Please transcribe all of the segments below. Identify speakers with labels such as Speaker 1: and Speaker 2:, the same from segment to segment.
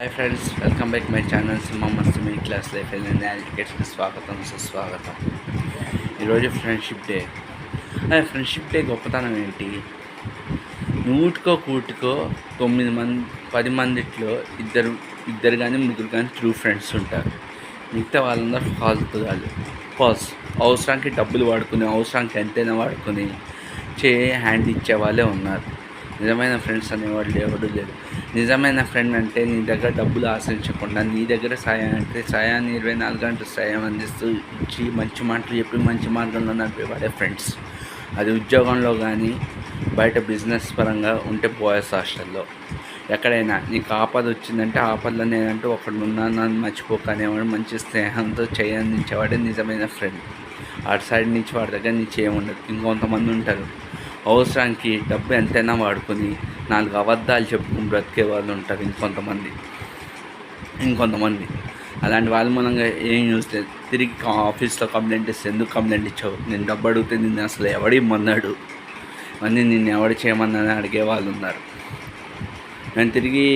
Speaker 1: Hi friends, welcome back my channel Simha మస్తు మీ class life and ఎడ్యుకేషన్కి స్వాగతం సుస్వాగతం. ఈరోజు ఫ్రెండ్షిప్ డే. ఫ్రెండ్షిప్ డే గొప్పతనం ఏంటి? నూటికో కూటికో 10 మందిలో ఇద్దరు కానీ ముగ్గురు కానీ ట్రూ ఫ్రెండ్స్ ఉంటారు. మిగతా వాళ్ళందరూ ఫాల్తు వాళ్ళు. అవసరానికి డబ్బులు వాడుకుని, అవసరానికి ఎంతైనా వాడుకొని హ్యాండ్ ఇచ్చే వాళ్ళే ఉన్నారు. నిజమైన ఫ్రెండ్స్ అనేవాళ్ళు ఎవరు లేరు. నిజమైన ఫ్రెండ్ అంటే నీ దగ్గర డబ్బులు ఆశించకుండా, నీ దగ్గర సాయాన్ని 24 గంటలు సాయం అందిస్తూ ఇచ్చి మంచి మాటలు చెప్పి మంచి మార్గంలో నడిపేవాడే ఫ్రెండ్స్. అది ఉద్యోగంలో కానీ, బయట బిజినెస్ పరంగా ఉంటే బాయ్స్ హాస్టల్లో, ఎక్కడైనా నీకు ఆపద వచ్చిందంటే ఆపదలో నేనంటూ ఒకడు ఉన్నాను మర్చిపోకనేవాడు మంచి స్నేహంతో అందించేవాడే నిజమైన ఫ్రెండ్. అటు సైడ్ నుంచి వాడి దగ్గర నుంచి ఏముండదు. ఇంకొంతమంది ఉంటారు, అవసరానికి డబ్బు ఎంతైనా వాడుకొని 4 అబద్ధాలు చెప్పుకుని బ్రతికే వాళ్ళు ఉంటారు. ఇంకొంతమంది అలాంటి వాళ్ళ మూలంగా ఏం యూస్ లేదు. తిరిగి ఆఫీస్లో కంప్లైంట్ ఇస్తే, ఎందుకు కంప్లైంట్ ఇచ్చావు, నేను డబ్బు అడిగితే నిన్ను అసలు ఎవడిమ్మన్నాడు, ఇవన్నీ నిన్ను ఎవడు చేయమన్నాడని అడిగే వాళ్ళు ఉన్నారు. నేను తిరిగి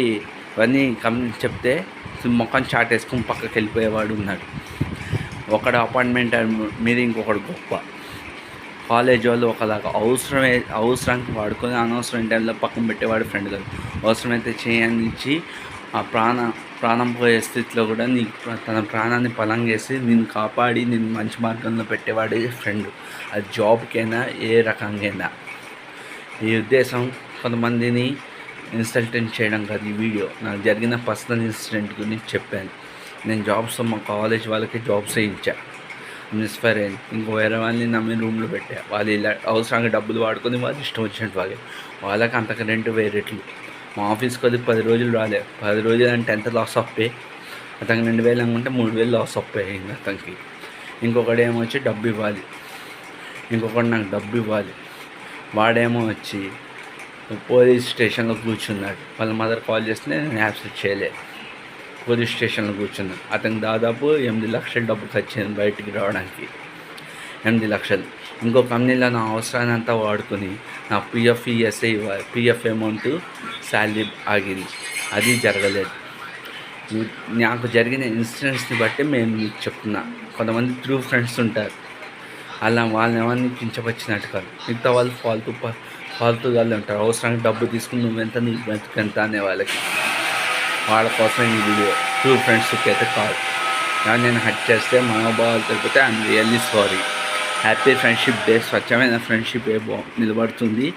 Speaker 1: ఇవన్నీ కంప్లైంట్ చెప్తే మొఖం చాటేసుకుని పక్కకి వెళ్ళిపోయేవాడు ఉన్నాడు. ఒకడు అపాయింట్మెంట్ మీద ఇంకొకడు గొప్ప. కాలేజ్ వాళ్ళు ఒకలాగా అవసరానికి వాడుకొని అనవసరం టైంలో పక్కన పెట్టేవాడు ఫ్రెండ్ కాదు. అవసరమైతే చేయించి ఆ ప్రాణం పోయే స్థితిలో కూడా తన ప్రాణాన్ని పలంగేసి నిన్ను కాపాడి నిన్ను మంచి మార్గంలో పెట్టేవాడే ఫ్రెండ్. అది జాబ్కైనా ఏ రకంగా. ఈ ఉద్దేశం కొంతమందిని ఇన్సల్టెంట్ చేయడం కాదు. ఈ వీడియో నాకు జరిగిన పర్సనల్ ఇన్సిడెంట్ గురించి చెప్పాను. నేను మా కాలేజ్ వాళ్ళకి జాబ్స్ వేయించా, మిస్ఫైర్ అయింది. ఇంకో వేరే వాళ్ళని నమ్మి రూమ్లో పెట్టా. వాళ్ళు ఇలా అవసరంగా డబ్బులు వాడుకొని వాళ్ళు ఇష్టం వచ్చినట్టు వాళ్ళకి అంతకు రెంట్ వేరేట్లు. మా ఆఫీస్కి అది 10 రోజులు రాలే. 10 రోజులు అంటే ఎంత లాస్ ఆఫ్ పే. అతనికి 2,000 అనుకుంటే 3,000 లాస్ ఆఫ్ పే అయింది అతనికి. ఇంకొకటి ఏమో వచ్చి డబ్బు ఇవ్వాలి, ఇంకొకటి నాకు డబ్బు ఇవ్వాలి. వాడేమో వచ్చి పోలీస్ స్టేషన్లో కూర్చున్నాడు. వాళ్ళ మదర్ కాల్ చేస్తే నేను యాక్సెప్ట్ చేయలేదు. పోలీస్ స్టేషన్లో కూర్చున్నాను. అతనికి దాదాపు 8 లక్షలు డబ్బు ఖర్చు అయింది బయటికి రావడానికి. 8 లక్షలు. ఇంకో కంపెనీలో నా అవసరాన్ని అంతా వాడుకొని నా ఈఎస్ఐ ఇవ్వాలి. పిఎఫ్ అమౌంట్ శాలరీ ఆగింది. అది జరగలేదు. నాకు జరిగిన ఇన్సిడెంట్స్ని బట్టి మేము మీకు చెప్తున్నా. కొంతమంది ట్రూ ఫ్రెండ్స్ ఉంటారు, అలా వాళ్ళని ఎవరిని కించపరిచినట్టు కాదు. మిగతా వాళ్ళు ఫాల్తూ వాళ్ళు ఉంటారు. అవసరానికి డబ్బు తీసుకుని నువ్వెంత నీ బతుకెంత అనే వాళ్ళ కోసం ఈ వీడియో. ట్రూ ఫ్రెండ్స్కి అయితే కాదు. కానీ నేను హట్ చేస్తే మనోభావాలు తెలిపితే I'm really sorry. Happy friendship day. స్వచ్ఛమైన ఫ్రెండ్షిప్ నిలబడుతుంది,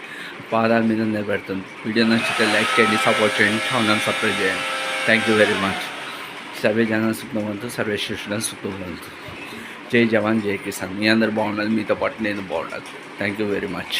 Speaker 1: పాదాల మీద నిలబడుతుంది. వీడియో నచ్చితే లైక్ చేయండి, సపోర్ట్ చేయండి, ఛానల్ సబ్స్క్రైబ్ చేయండి. Thank you very much. Survey జన సుఖవంతు, సర్వే శిష్యులను సుఖవంతు. జై జవాన్ జై కిసాన్. మీ అందరు బాగుండాలి, మీతో పాటు నేను బాగుండాలి. Thank you very much.